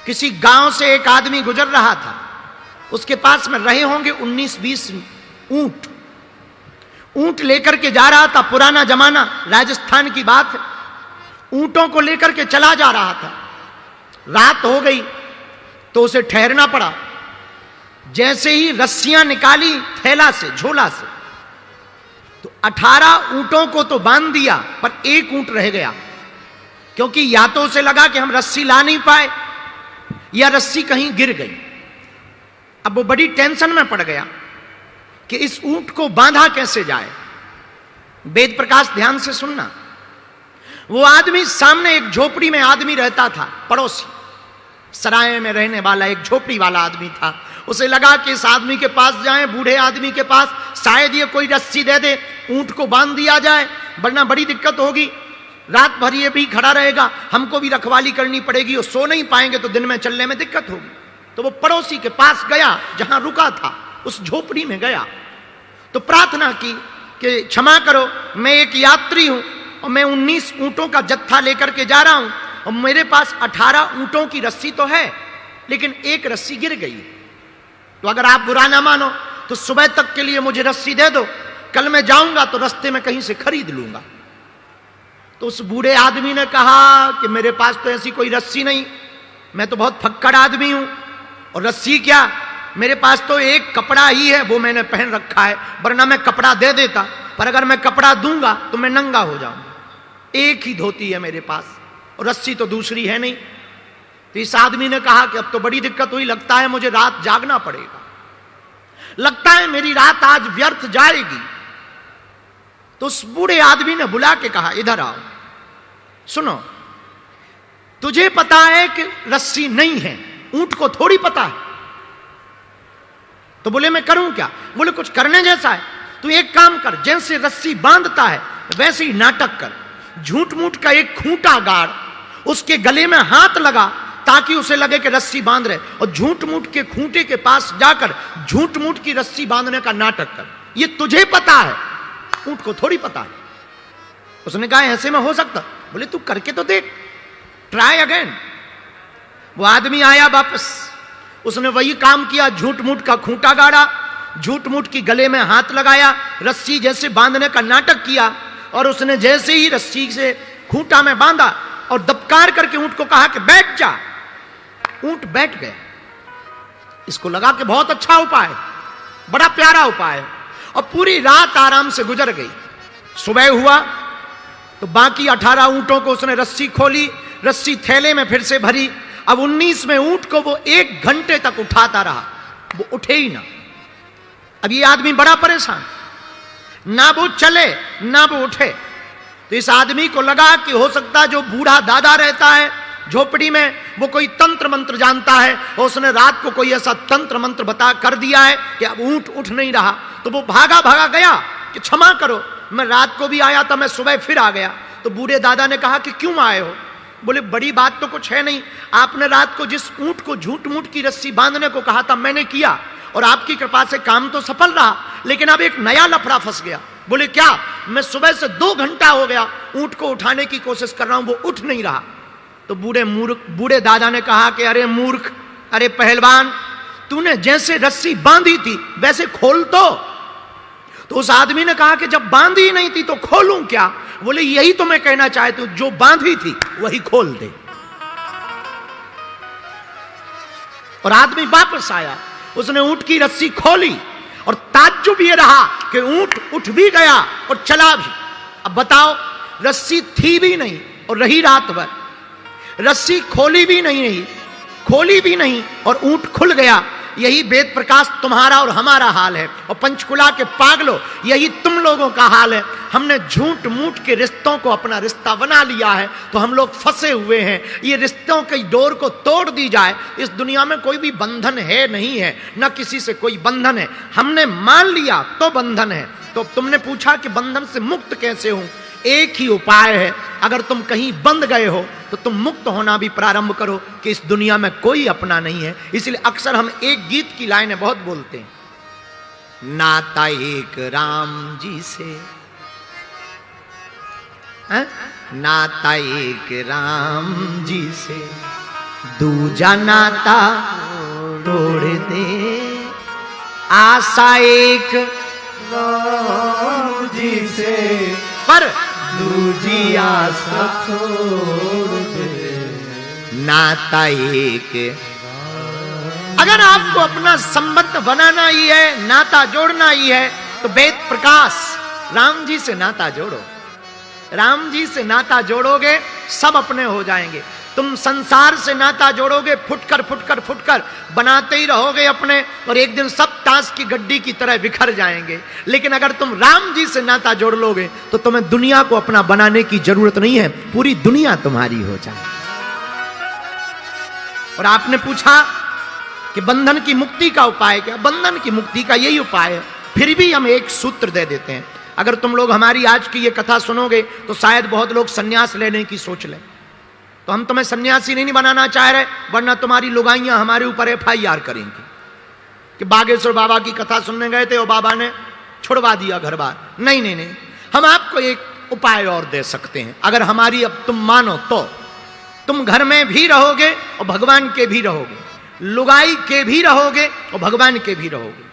किसी गांव से एक आदमी गुजर रहा था, उसके पास में रहे होंगे 19-20 ऊंट। ऊंट लेकर के जा रहा था, पुराना जमाना, राजस्थान की बात है। ऊंटों को लेकर के चला जा रहा था। रात हो गई तो उसे ठहरना पड़ा। जैसे ही रस्सियां निकाली थैला से, झोला से, तो 18 ऊंटों को तो बांध दिया, पर एक ऊंट रह गया। क्योंकि या तो उसे लगा कि हम रस्सी ला नहीं पाए, या रस्सी कहीं गिर गई। अब वो बड़ी टेंशन में पड़ गया कि इस ऊंट को बांधा कैसे जाए। वेद प्रकाश ध्यान से सुनना। वो आदमी, सामने एक झोपड़ी में आदमी रहता था, पड़ोसी, सराय में रहने वाला एक झोपड़ी वाला आदमी था। उसे लगा कि इस आदमी के पास जाएं, बूढ़े आदमी के पास, शायद ये कोई रस्सी दे दे, ऊंट को बांध दिया जाए, वरना बड़ी दिक्कत होगी। रात भर ये भी खड़ा रहेगा, हमको भी रखवाली करनी पड़ेगी, और सो नहीं पाएंगे तो दिन में चलने में दिक्कत होगी। तो वो पड़ोसी के पास गया, जहां रुका था, उस झोपड़ी में गया, तो प्रार्थना की कि क्षमा करो, मैं एक यात्री हूं और मैं 19 ऊंटों का जत्था लेकर के जा रहा हूं, और मेरे पास 18 ऊंटों की रस्सी तो है, लेकिन एक रस्सी गिर गई। तो अगर आप बुरा ना मानो तो सुबह तक के लिए मुझे रस्सी दे दो, कल मैं जाऊंगा तो रास्ते में कहीं से खरीद लूंगा। तो उस बूढ़े आदमी ने कहा कि मेरे पास तो ऐसी कोई रस्सी नहीं, मैं तो बहुत फक्कड़ आदमी हूं, और रस्सी क्या, मेरे पास तो एक कपड़ा ही है, वो मैंने पहन रखा है, वरना मैं कपड़ा दे देता, पर अगर मैं कपड़ा दूंगा तो मैं नंगा हो जाऊंगा। एक ही धोती है मेरे पास, और रस्सी तो दूसरी है नहीं। तो इस आदमी ने कहा कि अब तो बड़ी दिक्कत हुई, लगता है मुझे रात जागना पड़ेगा, लगता है मेरी रात आज व्यर्थ जाएगी। तो उस बूढ़े आदमी ने बुला के कहा, इधर आओ, सुनो, तुझे पता है कि रस्सी नहीं है, ऊंट को थोड़ी पता है। तो बोले मैं करूं क्या? बोले कुछ करने जैसा है, तू एक काम कर, जैसे रस्सी बांधता है वैसे ही नाटक कर, झूठ मूठ का एक खूंटा गाड़, उसके गले में हाथ लगा ताकि उसे लगे कि रस्सी बांध रहे, और झूठ मूठ के खूंटे के पास जाकर झूठ मूठ की रस्सी बांधने का नाटक कर। ये तुझे पता है, ऊंट को थोड़ी पता है। उसने कहा ऐसे में हो सकता? बोले तू करके तो देख, ट्राई अगेन। वो आदमी आया वापस, उसने वही काम किया, झूठ मूठ का खूंटा गाड़ा, झूठ मूठ की गले में हाथ लगाया, रस्सी जैसे बांधने का नाटक किया, और उसने जैसे ही रस्सी से खूंटा में बांधा और दबकार करके ऊंट को कहा कि बैठ जा, ऊंट बैठ गया। इसको लगा कि बहुत अच्छा उपाय, बड़ा प्यारा उपाय है, और पूरी रात आराम से गुजर गई। सुबह हुआ तो बाकी 18 ऊंटों को उसने रस्सी खोली, रस्सी थैले में फिर से भरी। अब 19वें ऊंट को वो 1 घंटे तक उठाता रहा, वो उठे ही ना। अब ये आदमी बड़ा परेशान, ना वो चले ना वो उठे। तो इस आदमी को लगा कि हो सकता है जो बूढ़ा दादा रहता है झोपड़ी में, वो कोई तंत्र मंत्र जानता है, और उसने रात को कोई ऐसा तंत्र मंत्र बता कर दिया है कि अब ऊंट उठ नहीं रहा। तो वो भागा भागा गया कि क्षमा करो, मैं रात को भी आया था, मैं सुबह फिर आ गया। तो बूढ़े दादा ने कहा कि क्यों आए हो? बोले बड़ी बात तो कुछ है नहीं, आपने रात को जिस ऊंट को झूठ मूठ की रस्सी बांधने को कहा था मैंने किया, और आपकी कृपा से काम तो सफल रहा, लेकिन अब एक नया लफड़ा फंस गया। बोले क्या? मैं सुबह से 2 घंटा हो गया ऊंट को उठाने की कोशिश कर रहा हूं, वो उठ नहीं रहा। तो बूढ़े दादा ने कहा कि अरे मूर्ख, अरे पहलवान, तूने जैसे रस्सी बांधी थी वैसे खोल तो उस आदमी ने कहा कि जब बांधी नहीं थी तो खोलूं क्या? बोले यही तो मैं कहना चाहता हूं, जो बांधी थी वही खोल दे। और आदमी वापस आया, उसने ऊंट की रस्सी खोली, और ताज्जुब ये रहा कि ऊंट उठ भी गया और चला भी। अब बताओ, रस्सी थी भी नहीं और रही रात भर, रस्सी खोली भी नहीं और ऊंट खुल गया। यही वेद प्रकाश तुम्हारा और हमारा हाल है, और पंचकुला के पागलों, यही तुम लोगों का हाल है। हमने झूठ मूठ के रिश्तों को अपना रिश्ता बना लिया है, तो हम लोग फंसे हुए हैं। ये रिश्तों की डोर को तोड़ दी जाए। इस दुनिया में कोई भी बंधन है नहीं है, न किसी से कोई बंधन है, हमने मान लिया तो बंधन है। तो तुमने पूछा कि बंधन से मुक्त कैसे हूं? एक ही उपाय है, अगर तुम कहीं बंध गए हो तो तुम मुक्त होना भी प्रारंभ करो कि इस दुनिया में कोई अपना नहीं है। इसलिए अक्सर हम एक गीत की लाइनें बहुत बोलते हैं, नाता एक राम जी से, नाता एक राम जी से, दूजा नाता तोड़ दे, आशा एक राम जी से पर दूजी आशा छोड़ दे। नाता एक। अगर आपको अपना संबंध बनाना ही है, नाता जोड़ना ही है, तो वेद प्रकाश राम जी से नाता जोड़ो। राम जी से नाता जोड़ोगे सब अपने हो जाएंगे। तुम संसार से नाता जोड़ोगे, फुटकर फुटकर फुटकर बनाते ही रहोगे अपने, और एक दिन सब ताश की गड्डी की तरह बिखर जाएंगे। लेकिन अगर तुम राम जी से नाता जोड़ लोगे तो तुम्हें दुनिया को अपना बनाने की जरूरत नहीं है, पूरी दुनिया तुम्हारी हो जाएगी। और आपने पूछा कि बंधन की मुक्ति का उपाय क्या? बंधन की मुक्ति का यही उपाय है। फिर भी हम एक सूत्र दे देते हैं। अगर तुम लोग हमारी आज की ये कथा सुनोगे तो शायद बहुत लोग सन्यास लेने की सोच लें, तो हम तुम्हें सन्यासी नहीं बनाना चाह रहे, वरना तुम्हारी लुगाइयां हमारे ऊपर FIR करेंगी कि बागेश्वर बाबा की कथा सुनने गए थे और बाबा ने छुड़वा दिया घर बार। नहीं नहीं नहीं, हम आपको एक उपाय और दे सकते हैं। अगर हमारी अब तुम मानो तो तुम घर में भी रहोगे और भगवान के भी रहोगे, लुगाई के भी रहोगे और भगवान के भी रहोगे,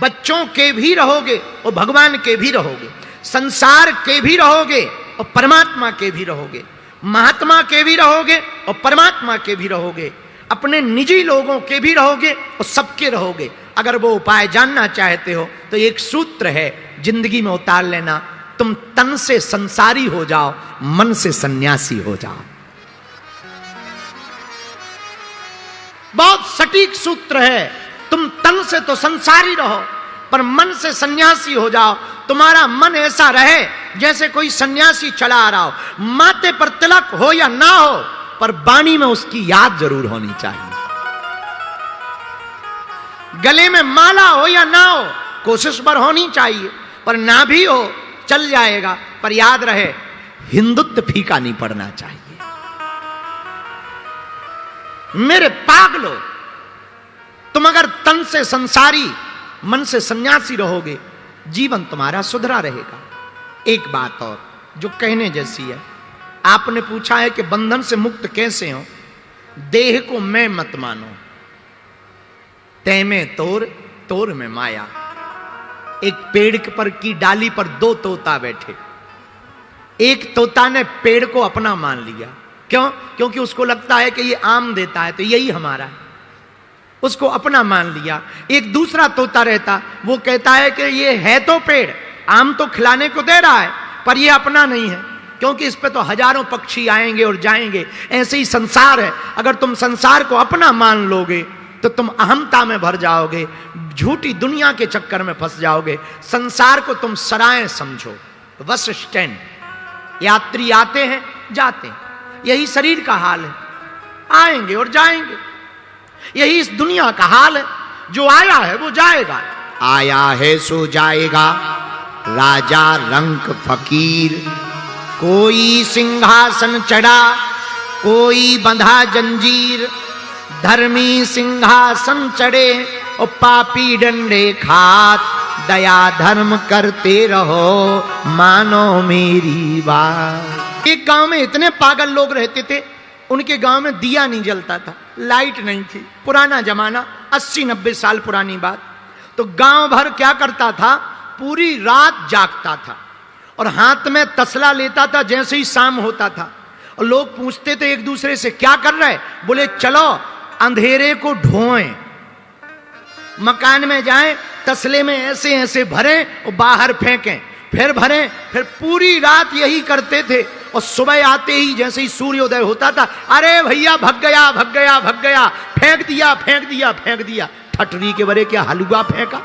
बच्चों के भी रहोगे और भगवान के भी रहोगे, संसार के भी रहोगे और परमात्मा के भी रहोगे, महात्मा के भी रहोगे और परमात्मा के भी रहोगे, अपने निजी लोगों के भी रहोगे और सबके रहोगे। अगर वो उपाय जानना चाहते हो तो एक सूत्र है, जिंदगी में उतार लेना। तुम तन से संसारी हो जाओ, मन से सन्यासी हो जाओ। बहुत सटीक सूत्र है। तुम तन से तो संसारी रहो पर मन से सन्यासी हो जाओ। तुम्हारा मन ऐसा रहे जैसे कोई सन्यासी चला आ रहा हो, माथे पर तिलक हो या ना हो, पर वाणी में उसकी याद जरूर होनी चाहिए। गले में माला हो या ना हो, कोशिश पर होनी चाहिए, पर ना भी हो चल जाएगा, पर याद रहे हिंदुत्व फीका नहीं पड़ना चाहिए। मेरे पागलो, तुम अगर तन से संसारी मन से सन्यासी रहोगे, जीवन तुम्हारा सुधरा रहेगा। एक बात और जो कहने जैसी है, आपने पूछा है कि बंधन से मुक्त कैसे हो। देह को मैं मत मानो, तै में तोर तोर में माया। एक पेड़ पर की डाली पर दो तोता बैठे, एक तोता ने पेड़ को अपना मान लिया। क्यों? क्योंकि उसको लगता है कि ये आम देता है तो यही हमारा है, उसको अपना मान लिया। एक दूसरा तोता रहता, वो कहता है कि ये है तो पेड़, आम तो खिलाने को दे रहा है, पर ये अपना नहीं है, क्योंकि इस पे तो हजारों पक्षी आएंगे और जाएंगे। ऐसे ही संसार है, अगर तुम संसार को अपना मान लोगे तो तुम अहमता में भर जाओगे, झूठी दुनिया के चक्कर में फंस जाओगे। संसार को तुम सराय समझो, बस स्टैंड। यात्री आते हैं जाते हैं, यही शरीर का हाल है, आएंगे और जाएंगे। यही इस दुनिया का हाल है, जो आया है वो जाएगा। आया है सो जाएगा, राजा रंक फकीर। कोई सिंहासन चढ़ा, कोई बंधा जंजीर। धर्मी सिंहासन चढ़े और पापी डंडे खात। दया धर्म करते रहो, मानो मेरी बात। एक गांव में इतने पागल लोग रहते थे, उनके गांव में दिया नहीं जलता था, लाइट नहीं थी। पुराना जमाना, 80-90 साल पुरानी बात। तो गांव भर क्या करता था, पूरी रात जागता था और हाथ में तसला लेता था जैसे ही शाम होता था। और लोग पूछते थे एक दूसरे से, क्या कर रहे? बोले चलो अंधेरे को ढोएं। मकान में जाएं, तसले में ऐसे ऐसे भरें और बाहर फेंकें, फिर भरें, फिर पूरी रात यही करते थे। और सुबह आते ही जैसे ही सूर्योदय होता था, अरे भैया भग गया भग गया भग गया, फेंक दिया फेंक दिया फेंक दिया। ठटरी के बरे क्या हलवा फेंका?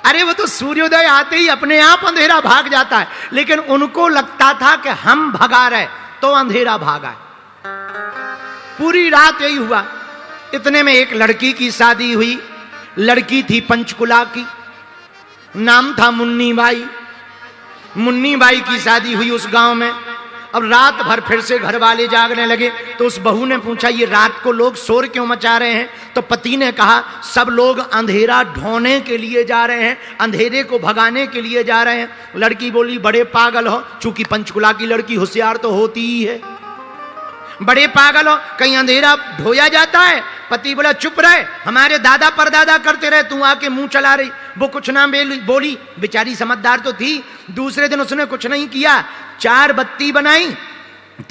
अरे वो तो सूर्योदय आते ही अपने आप अंधेरा भाग जाता है, लेकिन उनको लगता था कि हम भगा रहे तो अंधेरा भागा। पूरी रात यही हुआ। इतने में एक लड़की की शादी हुई। लड़की थी पंचकुला की, नाम था मुन्नी बाई। मुन्नी बाई की शादी हुई उस गांव में। अब रात भर फिर से घर वाले जागने लगे, तो उस बहू ने पूछा, ये रात को लोग शोर क्यों मचा रहे हैं? तो पति ने कहा, सब लोग अंधेरा ढोने के लिए जा रहे हैं, अंधेरे को भगाने के लिए जा रहे हैं। लड़की बोली, बड़े पागल हो, चूंकि पंचकुला की लड़की होशियार तो होती ही है। बड़े पागल हो, कहीं अंधेरा ढोया जाता है? पति बोला चुप रहे, हमारे दादा परदादा करते रहे, तू आके मुंह चला रही। वो कुछ ना बोली, बेचारी समझदार तो थी। दूसरे दिन उसने कुछ नहीं किया, 4 बत्ती बनाई,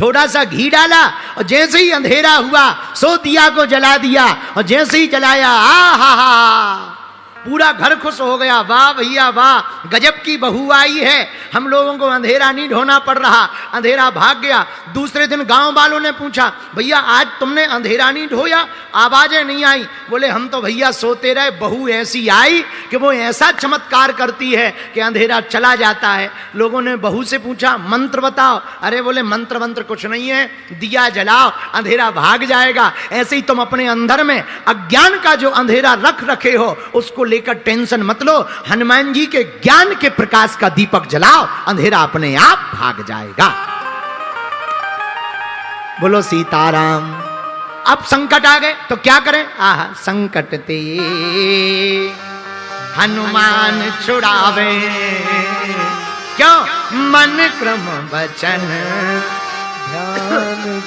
थोड़ा सा घी डाला, और जैसे ही अंधेरा हुआ सो दिया को जला दिया, और जैसे ही जलाया हा पूरा घर खुश हो गया। वाह भैया वाह, गजब की बहू आई है, हम लोगों को अंधेरा नहीं ढोना पड़ रहा, अंधेरा भाग गया। दूसरे दिन गांव वालों ने पूछा, भैया आज तुमने अंधेरा नहीं ढोया, आवाजें नहीं आई? बोले हम तो भैया सोते रहे, बहू ऐसी आई कि वो ऐसा चमत्कार करती है कि अंधेरा चला जाता है। लोगों ने बहू से पूछा मंत्र बताओ। अरे बोले मंत्र मंत्र कुछ नहीं है, दिया जलाओ अंधेरा भाग जाएगा। ऐसे ही तुम अपने अंदर में अज्ञान का जो अंधेरा रख रखे हो उसको लेकर टेंशन मत लो, हनुमान जी के ज्ञान के प्रकाश का दीपक जलाओ, अंधेरा अपने आप भाग जाएगा। बोलो सीताराम। अब संकट आ गए तो क्या करें? आहा, संकट ते हनुमान छुड़ावे, क्यों? मन क्रम वचन ध्यान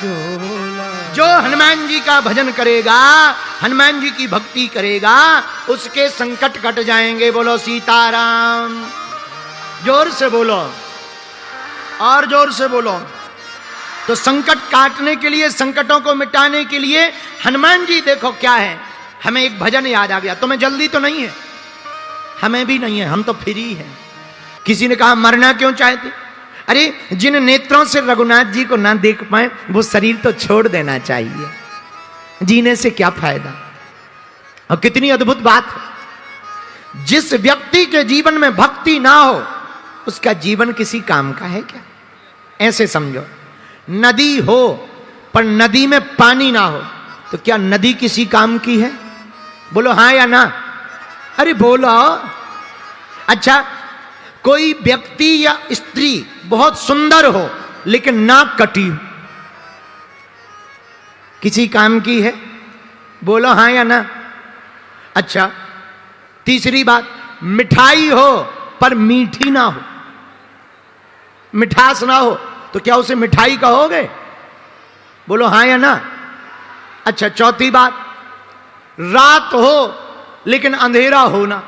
जो हनुमान जी का भजन करेगा, हनुमान जी की भक्ति करेगा, उसके संकट कट जाएंगे। बोलो सीताराम। जोर से बोलो, और जोर से बोलो। तो संकट काटने के लिए, संकटों को मिटाने के लिए हनुमान जी देखो क्या है। हमें एक भजन याद आ गया। तुम्हें जल्दी तो नहीं है, हमें भी नहीं है, हम तो फ्री हैं। किसी ने कहा मरना क्यों चाहते? अरे जिन नेत्रों से रघुनाथ जी को ना देख पाए वो शरीर तो छोड़ देना चाहिए, जीने से क्या फायदा। और कितनी अद्भुत बात है, जिस व्यक्ति के जीवन में भक्ति ना हो उसका जीवन किसी काम का है क्या? ऐसे समझो, नदी हो पर नदी में पानी ना हो तो क्या नदी किसी काम की है? बोलो हाँ या ना। अरे बोलो। अच्छा, कोई व्यक्ति या स्त्री बहुत सुंदर हो लेकिन नाक कटी हो, किसी काम की है? बोलो हाँ या ना। अच्छा, तीसरी बात, मिठाई हो पर मीठी ना हो, मिठास ना हो तो क्या उसे मिठाई कहोगे? बोलो हाँ या ना। अच्छा, चौथी बात, रात हो लेकिन अंधेरा हो ना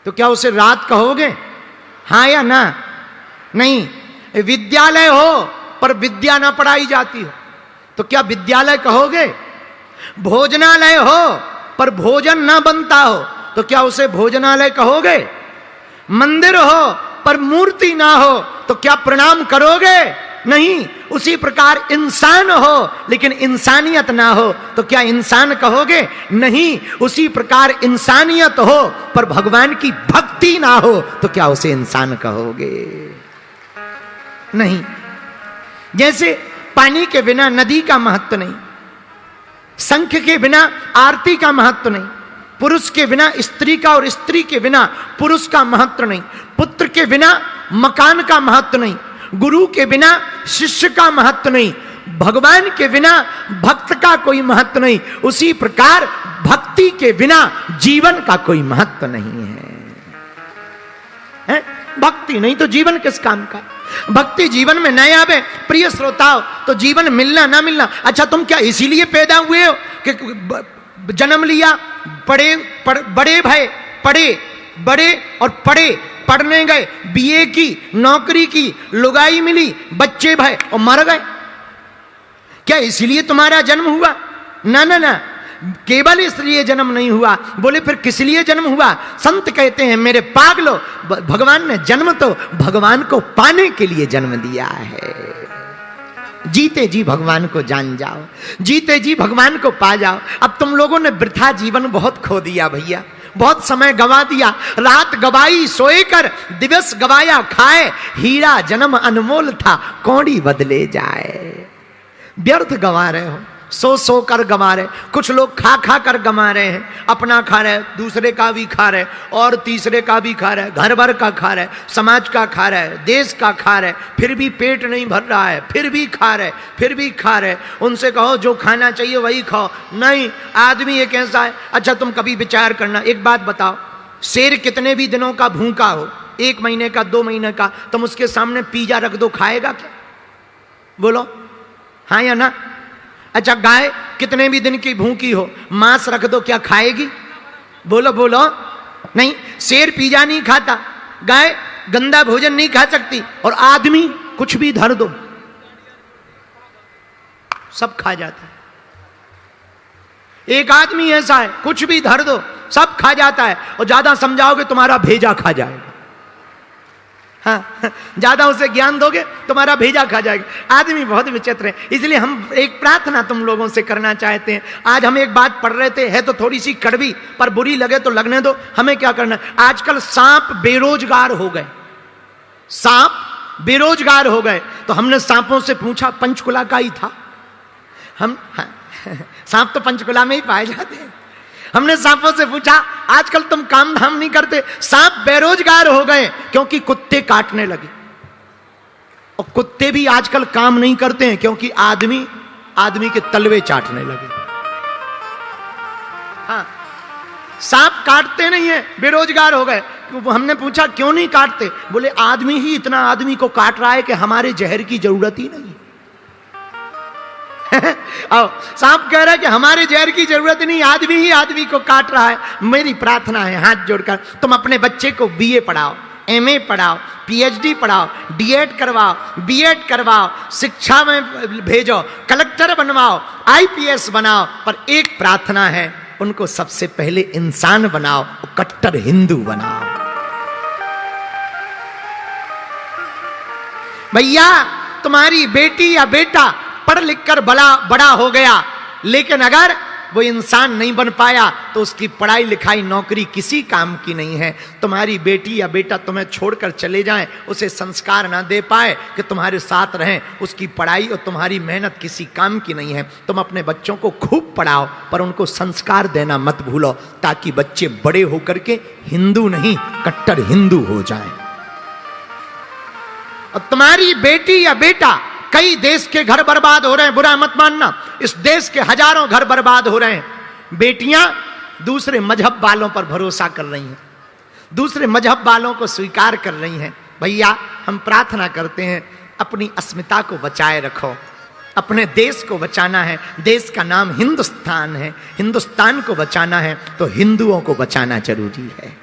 तो क्या उसे रात कहोगे? हाँ या ना? नहीं। विद्यालय हो पर विद्या ना पढ़ाई जाती हो तो क्या विद्यालय कहोगे? भोजनालय हो पर भोजन ना बनता हो तो क्या उसे भोजनालय कहोगे? मंदिर हो पर मूर्ति ना हो तो क्या प्रणाम करोगे? नहीं। उसी प्रकार इंसान हो लेकिन इंसानियत ना हो तो क्या इंसान कहोगे? नहीं। उसी प्रकार इंसानियत हो पर भगवान की भक्ति ना हो तो क्या उसे इंसान कहोगे? नहीं। जैसे पानी के बिना नदी का महत्व नहीं, शंख के बिना आरती का महत्व नहीं, पुरुष के बिना स्त्री का और स्त्री के बिना पुरुष का महत्व नहीं, पुत्र के बिना मकान का महत्व नहीं, गुरु के बिना शिष्य का महत्व नहीं, भगवान के बिना भक्त का कोई महत्व नहीं, उसी प्रकार भक्ति के बिना जीवन का कोई महत्व नहीं है? भक्ति नहीं तो जीवन किस काम का? भक्ति जीवन में नहीं आवे प्रिय श्रोताओ तो जीवन मिलना ना मिलना। अच्छा, तुम क्या इसीलिए पैदा हुए हो कि जन्म लिया, बड़े भय, पढ़े बड़े और पढ़े, पढ़ने गए, बीए की, नौकरी की, लुगाई मिली, बच्चे भय और मर गए? क्या इसलिए तुम्हारा जन्म हुआ? ना ना ना, केवल इसलिए जन्म नहीं हुआ। बोले फिर किस लिए जन्म हुआ? संत कहते हैं मेरे पागलो, भगवान ने जन्म तो भगवान को पाने के लिए जन्म दिया है। जीते जी भगवान को जान जाओ, जीते जी भगवान को पा जाओ। अब तुम लोगों ने वृथा जीवन बहुत खो दिया भैया, बहुत समय गवा दिया। रात गवाई सोए कर, दिवस गवाया खाए, हीरा जन्म अनमोल था कौड़ी बदले जाए। व्यर्थ गवा रहे हो, सो कर गवा रहे। कुछ लोग खा खा कर गवा रहे हैं, अपना खा रहे, दूसरे का भी खा रहे, और तीसरे का भी खा रहे, घर भर का खा रहे, समाज का खा रहे, देश का खा रहे, फिर भी पेट नहीं भर रहा है, फिर भी खा रहे, फिर भी खा रहे। उनसे कहो जो खाना चाहिए वही खाओ। नहीं, आदमी एक ऐसा है। अच्छा, तुम कभी विचार करना, एक बात बताओ, शेर कितने भी दिनों का भूखा हो, 1 महीने का, 2 महीने का, तुम उसके सामने पिज्जा रख दो, खाएगा क्या? बोलो हाँ या ना? अच्छा, गाय कितने भी दिन की भूखी हो, मांस रख दो, क्या खाएगी? बोलो बोलो। नहीं। शेर पिज़्ज़ा नहीं खाता, गाय गंदा भोजन नहीं खा सकती, और आदमी कुछ भी धर दो सब खा जाता है। एक आदमी ऐसा है, कुछ भी धर दो सब खा जाता है, और ज्यादा समझाओगे तुम्हारा भेजा खा जाएगा। हाँ, ज्यादा उसे ज्ञान दोगे तुम्हारा भेजा खा जाएगा। आदमी बहुत विचित्र है। इसलिए हम एक प्रार्थना तुम लोगों से करना चाहते हैं। आज हम एक बात पढ़ रहे थे, है तो थोड़ी सी कड़वी, पर बुरी लगे तो लगने दो, हमें क्या करना। आजकल सांप बेरोजगार हो गए, सांप बेरोजगार हो गए। तो हमने सांपों से पूछा, पंचकुला का ही था हम, हाँ, सांप तो पंचकुला में ही पाए जाते हैं। हमने सांपों से पूछा, आजकल तुम काम धाम नहीं करते, सांप बेरोजगार हो गए क्योंकि कुत्ते काटने लगे। और कुत्ते भी आजकल काम नहीं करते हैं क्योंकि आदमी के तलवे चाटने लगे। हाँ, सांप काटते नहीं है, बेरोजगार हो गए। हमने पूछा क्यों नहीं काटते? बोले आदमी ही इतना आदमी को काट रहा है कि हमारे जहर की जरूरत ही नहीं। सांप कह रहा है कि हमारे जहर की जरूरत नहीं, आदमी ही आदमी को काट रहा है। मेरी प्रार्थना है हाथ जोड़कर, तुम अपने बच्चे को बीए पढ़ाओ, एमए पढ़ाओ, पीएचडी पढ़ाओ, डीएड करवाओ, बीएड करवाओ, शिक्षा में भेजो, कलेक्टर बनवाओ, आईपीएस बनाओ, पर एक प्रार्थना है, उनको सबसे पहले इंसान बनाओ, कट्टर हिंदू बनाओ। भैया, तुम्हारी बेटी या बेटा पढ़ लिख कर बड़ा हो गया, लेकिन अगर वो इंसान नहीं बन पाया तो उसकी पढ़ाई लिखाई नौकरी किसी काम की नहीं है। तुम्हारी बेटी या बेटा तुम्हें छोड़कर चले जाएं, उसे संस्कार ना दे पाए कि तुम्हारे साथ रहें, उसकी पढ़ाई और तुम्हारी मेहनत किसी काम की नहीं है। तुम अपने बच्चों को खूब पढ़ाओ, पर उनको संस्कार देना मत भूलो, ताकि बच्चे बड़े होकर के हिंदू नहीं कट्टर हिंदू हो जाएं। और तुम्हारी बेटी या बेटा, कई देश के घर बर्बाद हो रहे हैं, बुरा मत मानना, इस देश के हजारों घर बर्बाद हो रहे हैं। बेटियां दूसरे मजहब वालों पर भरोसा कर रही हैं, दूसरे मजहब वालों को स्वीकार कर रही हैं। भैया, हम प्रार्थना करते हैं, अपनी अस्मिता को बचाए रखो, अपने देश को बचाना है। देश का नाम हिंदुस्तान है, हिंदुस्तान को बचाना है तो हिंदुओं को बचाना जरूरी है।